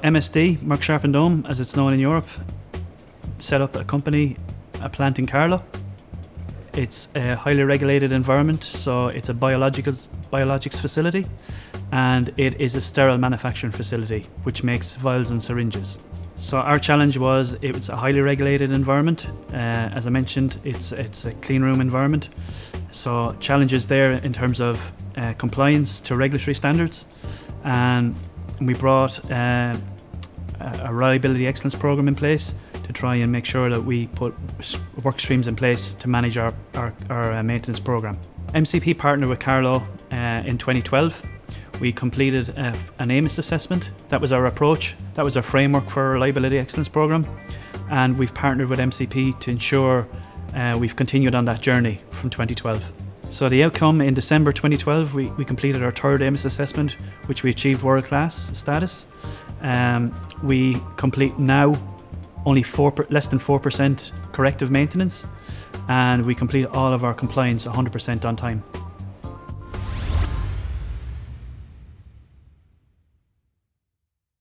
MSD, Merck Sharp and Dome, as it's known in Europe, set up a plant in Carlow. It's a highly regulated environment, so it's a biologics facility, and it is a sterile manufacturing facility, which makes vials and syringes. So our challenge was, it was a highly regulated environment. As I mentioned, it's a clean room environment. So challenges there in terms of compliance to regulatory standards. And we brought a reliability excellence program in place to try and make sure that we put work streams in place to manage our maintenance program. MCP partnered with Carlow in 2012. We completed an AMIS assessment. That was our approach. That was our framework for our reliability excellence program. And we've partnered with MCP to ensure we've continued on that journey from 2012. So the outcome in December 2012, we completed our third AMIS assessment, which we achieved world-class status. We complete now only less than 4% corrective maintenance, and we complete all of our compliance 100% on time.